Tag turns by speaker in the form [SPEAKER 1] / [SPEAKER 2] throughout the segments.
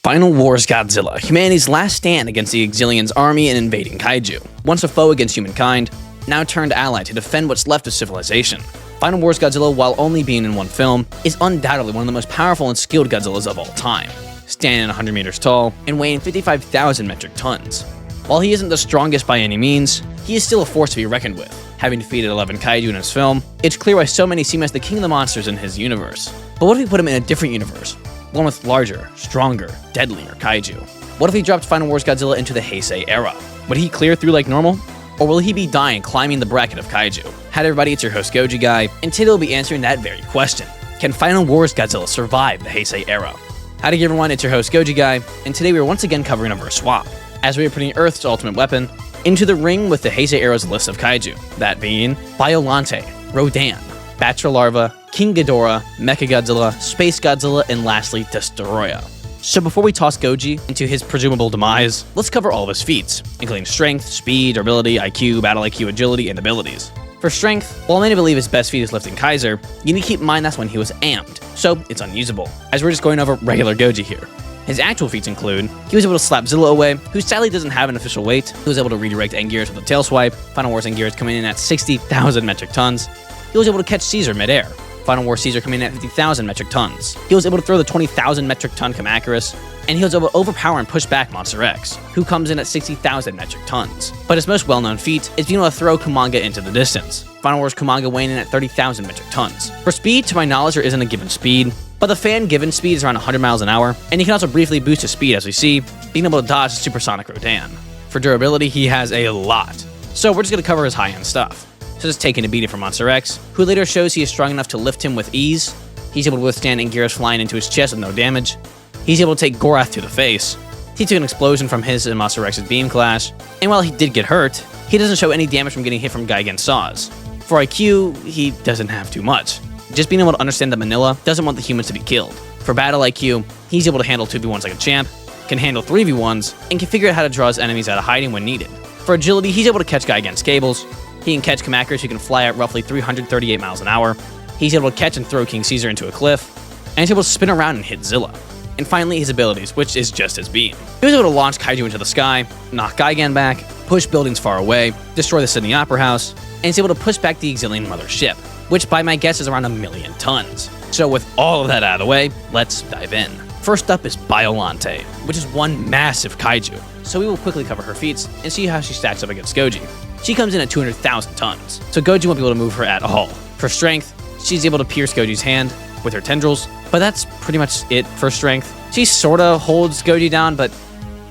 [SPEAKER 1] Final Wars Godzilla, humanity's last stand against the Exilians' army and invading Kaiju. Once a foe against humankind, now turned ally to defend what's left of civilization. Final Wars Godzilla, while only being in one film, is undoubtedly one of the most powerful and skilled Godzillas of all time, standing 100 meters tall and weighing 55,000 metric tons. While he isn't the strongest by any means, he is still a force to be reckoned with. Having defeated 11 Kaiju in his film, it's clear why so many see him as the king of the monsters in his universe. But what if we put him in a different universe? One with larger, stronger, deadlier Kaiju? What if he dropped Final Wars Godzilla into the Heisei era? Would he clear through like normal? Or will he be dying climbing the bracket of Kaiju? Hi everybody, it's your host Goji Guy, and today we'll be answering that very question. Can Final Wars Godzilla survive the Heisei era? Howdy everyone, it's your host Goji Guy, and today we are once again covering over a swap, as we are putting Earth's ultimate weapon into the ring with the Heisei era's list of Kaiju, that being Biollante, Rodan, Batra Larva, King Ghidorah, Mechagodzilla, Space Godzilla, and lastly, Destoroyah. So before we toss Goji into his presumable demise, let's cover all of his feats, including strength, speed, durability, IQ, battle IQ, agility, and abilities. For strength, while many believe his best feat is lifting Kaiser, you need to keep in mind that's when he was amped, so it's unusable, as we're just going over regular Goji here. His actual feats include, he was able to slap Zilla away, who sadly doesn't have an official weight. He was able to redirect Anguirus with a tail swipe. Final Wars Anguirus coming in at 60,000 metric tons. He was able to catch Caesar midair. Final Wars Caesar coming in at 50,000 metric tons. He was able to throw the 20,000 metric ton Kamacuras, and he was able to overpower and push back Monster X, who comes in at 60,000 metric tons. But his most well-known feat is being able to throw Kumanga into the distance. Final Wars Kumanga weighing in at 30,000 metric tons. For speed, to my knowledge, there isn't a given speed, but the fan given speed is around 100 miles an hour, and he can also briefly boost his speed as we see, being able to dodge Supersonic Rodan. For durability, he has a lot, so we're just going to cover his high-end stuff. So just taking a beating from Monster X, who later shows he is strong enough to lift him with ease. He's able to withstand Anguirus flying into his chest with no damage. He's able to take Gorath to the face. He took an explosion from his and Monster X's beam clash, and while he did get hurt, he doesn't show any damage from getting hit from Gigan Saws. For IQ, he doesn't have too much. Just being able to understand that Manila doesn't want the humans to be killed. For battle IQ, he's able to handle 2v1s like a champ, can handle 3v1s, and can figure out how to draw his enemies out of hiding when needed. For agility, he's able to catch Gigan's cables. He can catch Kamacuras, who can fly at roughly 338 miles an hour. He's able to catch and throw King Caesar into a cliff, and he's able to spin around and hit Zilla. And finally, his abilities, which is just his beam. He was able to launch Kaiju into the sky, knock Gigan back, push buildings far away, destroy the Sydney Opera House, and he's able to push back the Exilian mother ship, which by my guess is around 1 million tons. So with all of that out of the way, let's dive in. First up is Biollante, which is one massive Kaiju. So we will quickly cover her feats and see how she stacks up against Goji. She comes in at 200,000 tons, so Goji won't be able to move her at all. For strength, she's able to pierce Goji's hand with her tendrils, but that's pretty much it for strength. She sorta holds Goji down, but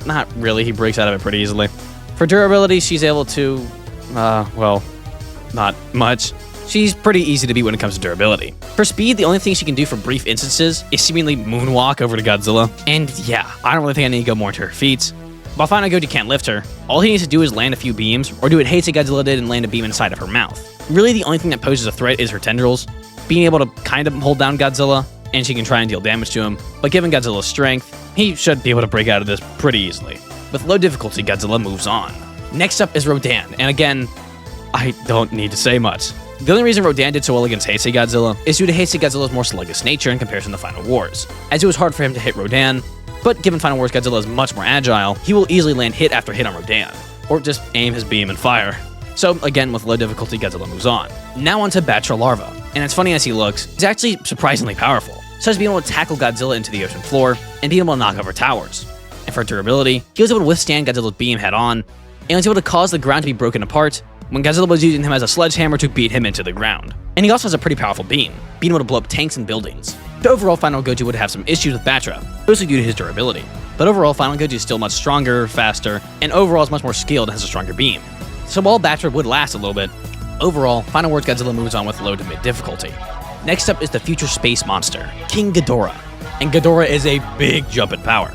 [SPEAKER 1] not really, he breaks out of it pretty easily. For durability, she's able to, well, not much. She's pretty easy to beat when it comes to durability. For speed, the only thing she can do for brief instances is seemingly moonwalk over to Godzilla, and yeah, I don't really think I need to go more into her feats. While Final Goji can't lift her, all he needs to do is land a few beams, or do what Heisei Godzilla did and land a beam inside of her mouth. Really, the only thing that poses a threat is her tendrils, being able to kind of hold down Godzilla, and she can try and deal damage to him, but given Godzilla's strength, he should be able to break out of this pretty easily. With low difficulty, Godzilla moves on. Next up is Rodan, and again, I don't need to say much. The only reason Rodan did so well against Heisei Godzilla is due to Heisei Godzilla's more sluggish nature in comparison to Final Wars, as it was hard for him to hit Rodan, but given Final Wars Godzilla is much more agile, he will easily land hit after hit on Rodan, or just aim his beam and fire. So again, with low difficulty, Godzilla moves on. Now onto Batra Larva, and as funny as he looks, he's actually surprisingly powerful, such as being able to tackle Godzilla into the ocean floor, and being able to knock over towers. And for durability, he was able to withstand Godzilla's beam head on, and was able to cause the ground to be broken apart when Godzilla was using him as a sledgehammer to beat him into the ground. And he also has a pretty powerful beam, being able to blow up tanks and buildings. But overall, Final Goji would have some issues with Batra, mostly due to his durability. But overall, Final Goji is still much stronger, faster, and overall is much more skilled and has a stronger beam. So while Batra would last a little bit, overall, Final Wars Godzilla moves on with low to mid difficulty. Next up is the future space monster, King Ghidorah. And Ghidorah is a big jump in power.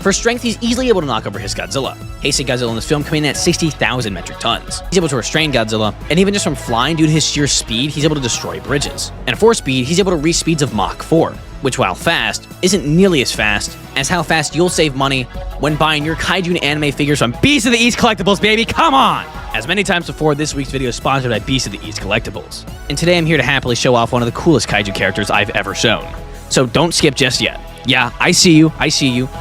[SPEAKER 1] For strength, he's easily able to knock over his Godzilla. Heisei Godzilla in this film coming in at 60,000 metric tons. He's able to restrain Godzilla, and even just from flying due to his sheer speed, he's able to destroy bridges. And for speed, he's able to reach speeds of Mach 4, which while fast, isn't nearly as fast as how fast you'll save money when buying your Kaiju and anime figures from Beast of the East Collectables, baby, come on! As many times before, this week's video is sponsored by Beast of the East Collectables. And today I'm here to happily show off one of the coolest Kaiju characters I've ever shown. So don't skip just yet. Yeah, I see you.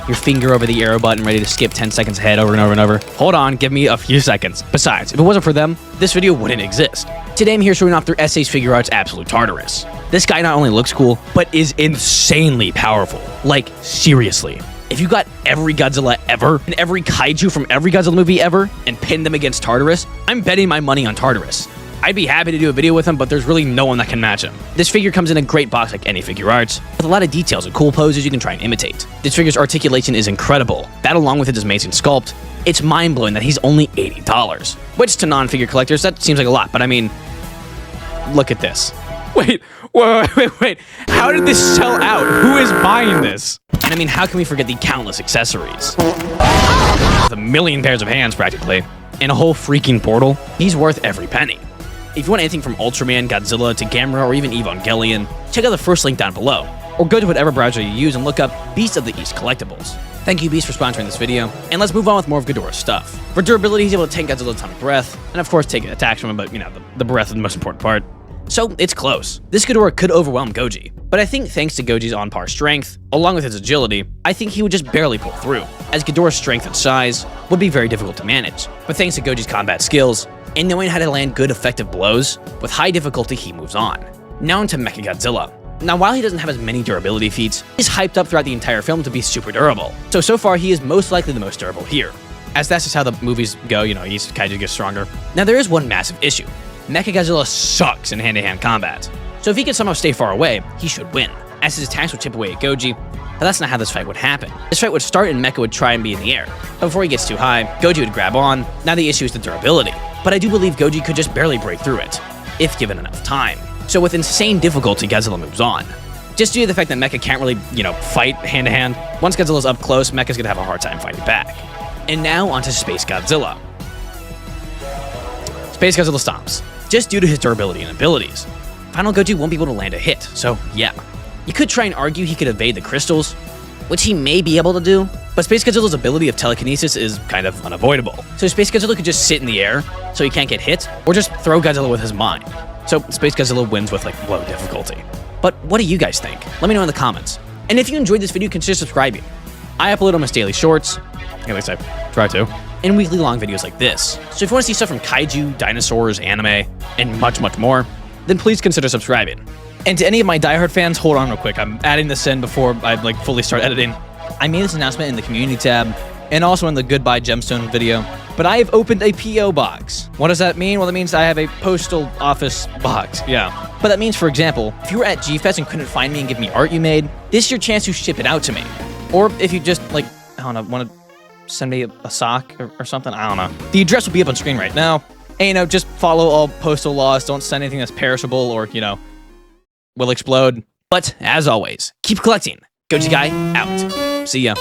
[SPEAKER 1] Your finger over the arrow button, ready to skip 10 seconds ahead over and over and over. Hold on, give me a few seconds. Besides, if it wasn't for them, this video wouldn't exist. Today I'm here showing off their Heisei's Figure Arts Absolute Tartarus. This guy not only looks cool, but is insanely powerful. Like, seriously. If you got every Godzilla ever, and every Kaiju from every Godzilla movie ever, and pinned them against Tartarus, I'm betting my money on Tartarus. I'd be happy to do a video with him, but there's really no one that can match him. This figure comes in a great box like any Figure Arts, with a lot of details and cool poses you can try and imitate. This figure's articulation is incredible. That along with its amazing sculpt, it's mind-blowing that he's only $80. Which to non-figure collectors, that seems like a lot, but I mean, look at this. Wait, how did this sell out? Who is buying this? And I mean, how can we forget the countless accessories? With a million pairs of hands, practically, and a whole freaking portal, he's worth every penny. If you want anything from Ultraman, Godzilla, to Gamera, or even Evangelion, check out the first link down below, or go to whatever browser you use and look up Beast of the East Collectables. Thank you, Beast, for sponsoring this video, and let's move on with more of Ghidorah's stuff. For durability, he's able to take Godzilla's atomic breath, and of course take attacks from him, but you know, the breath is the most important part. So, it's close. This Ghidorah could overwhelm Goji, but I think thanks to Goji's on-par strength, along with his agility, I think he would just barely pull through, as Ghidorah's strength and size would be very difficult to manage. But thanks to Goji's combat skills, and knowing how to land good effective blows, with high difficulty he moves on. Now into Mechagodzilla. Now while he doesn't have as many durability feats, he's hyped up throughout the entire film to be super durable. So far he is most likely the most durable here. As that's just how the movies go, you know, each kaiju gets stronger. Now there is one massive issue. Mechagodzilla sucks in hand-to-hand combat. So if he can somehow stay far away, he should win, as his attacks would chip away at Goji, but that's not how this fight would happen. This fight would start and Mecha would try and be in the air, but before he gets too high, Goji would grab on. Now the issue is the durability, but I do believe Goji could just barely break through it, if given enough time. So with insane difficulty, Godzilla moves on. Just due to the fact that Mecha can't really, you know, fight hand-to-hand, once Godzilla's up close, Mecha's gonna have a hard time fighting back. And now onto Space Godzilla. Space Godzilla stomps, just due to his durability and abilities. Final Goji won't be able to land a hit, so yeah. You could try and argue he could evade the crystals, which he may be able to do, but Space Godzilla's ability of telekinesis is kind of unavoidable. So Space Godzilla could just sit in the air, so he can't get hit, or just throw Godzilla with his mind. So Space Godzilla wins with like low difficulty. But what do you guys think? Let me know in the comments. And if you enjoyed this video, consider subscribing. I upload almost daily shorts, at least I try to, and weekly long videos like this. So if you want to see stuff from kaiju, dinosaurs, anime, and much, much more, then please consider subscribing. And to any of my diehard fans, hold on real quick. I'm adding this in before I like fully start editing. I made this announcement in the community tab and also in the Goodbye Gemstone video, but I have opened a P.O. box. What does that mean? Well, that means I have a postal office box, yeah. But that means, for example, if you were at G-Fest and couldn't find me and give me art you made, this is your chance to ship it out to me. Or if you just, like, I don't know, want to send me a sock or something, I don't know. The address will be up on screen right now. And, you know, just follow all postal laws. Don't send anything that's perishable or, you know, will explode. But, as always, keep collecting. Goji Guy, out. See ya.